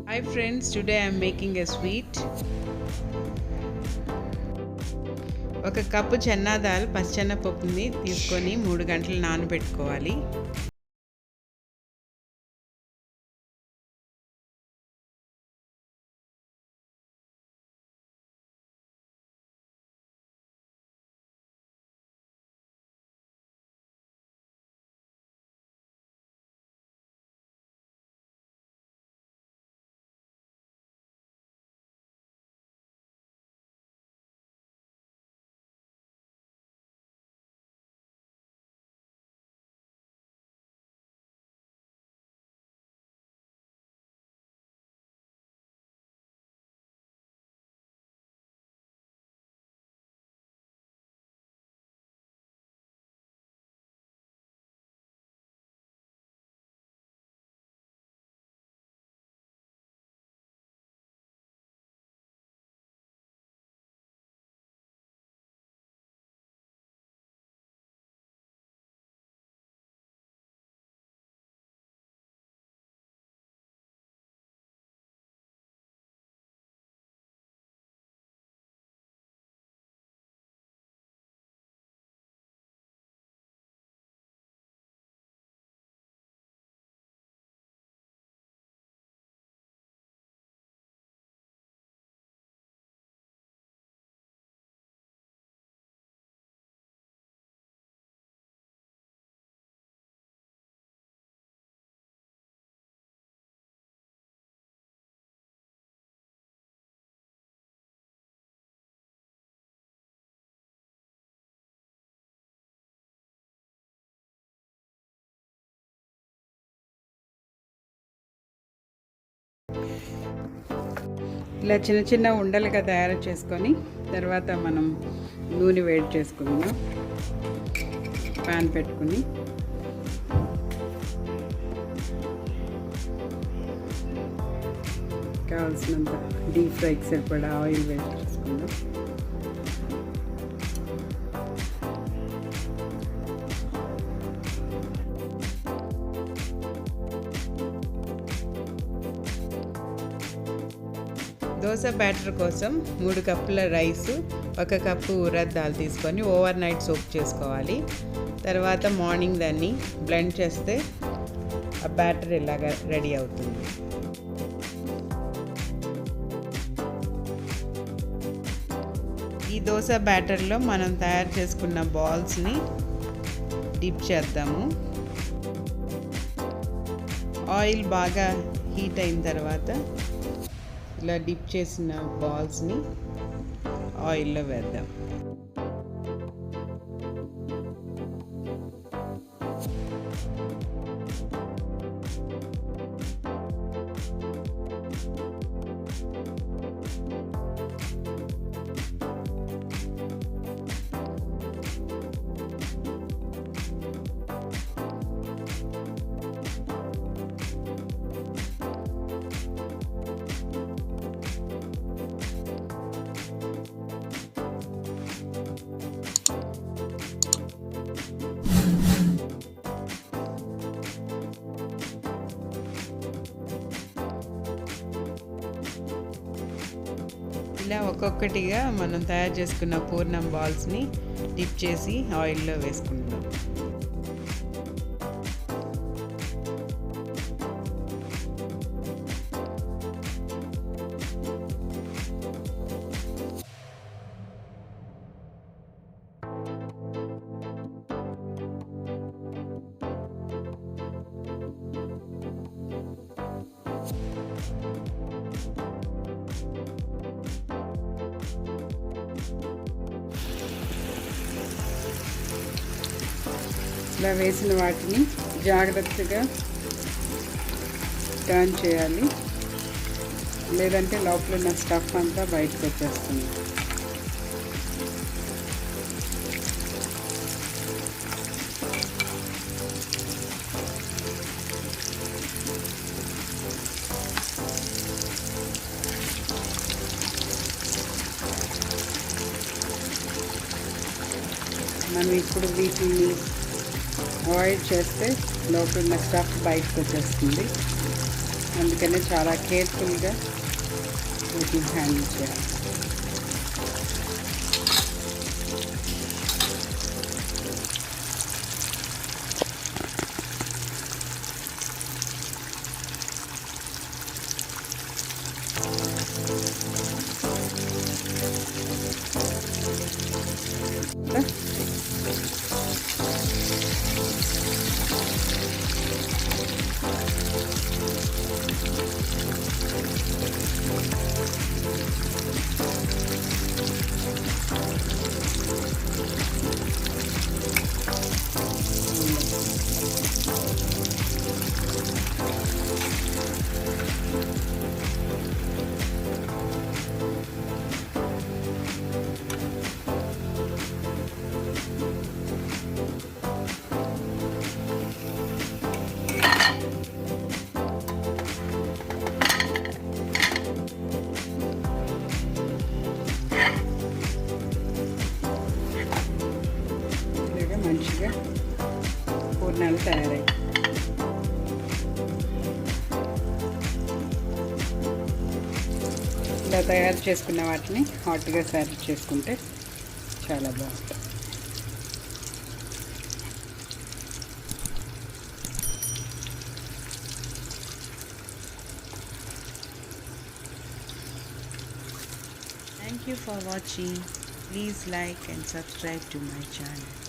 Hi friends, today I am making a sweet. ఒక cup Chenna dal పచ్చెనపప్పుని తీసుకొని 3 గంటలు నానబెట్టుకోవాలి. ఇలా చిన్న చిన్న ఉండలుగా తయారు చేసుకొని తర్వాత మనం నూనె వేడి చేసుకుందాం. పాన్ పెట్టుకుని కావాల్సినంత డీప్ ఫ్రైకి సరిపడా ఆయిల్ వేడి చేసుకుందాం. దోశ బ్యాటర్ కోసం 3 కప్పుల రైసు, 1 కప్పు ఉరద్ దాల్ తీసుకొని ఓవర్ నైట్ సోక్ చేసుకోవాలి. తర్వాత మార్నింగ్ దాన్ని బ్లెండ్ చేస్తే ఆ బ్యాటర్ ఇలాగ రెడీ అవుతుంది. ఈ దోశ బ్యాటర్లో మనం తయారు చేసుకున్న బాల్స్ని డిప్ చేద్దాము. ఆయిల్ బాగా హీట్ అయిన తర్వాత ఇలా డిప్ చేసిన బాల్స్ని ఆయిల్లో వేద్దాం. ఇలా ఒక్కొక్కటిగా మనం తయారు చేసుకున్న పూర్ణం బాల్స్ని డిప్ చేసి ఆయిల్లో వేసుకుంటాం. ఇలా వేసిన వాటిని జాగ్రత్తగా టర్న్ చేయాలి, లేదంటే లోపల ఉన్న స్టఫ్ అంతా బయటకు వచ్చేస్తుంది. మనం ఇప్పుడు వీటిని అవాయిడ్ చేస్తే లోపల ఉన్న స్టఫ్ బయటకు వచ్చేస్తుంది. అందుకనే చాలా కేర్ఫుల్గా వీటిని హ్యాండిల్ చేయాలి. మంచిగా పూర్ణాలు తయారయ్యాయి. ఇలా తయారు చేసుకున్న వాటిని హాట్గా సర్వ్ చేసుకుంటే చాలా బాగుంటుంది. Thank you for watching. Please like and subscribe to my channel.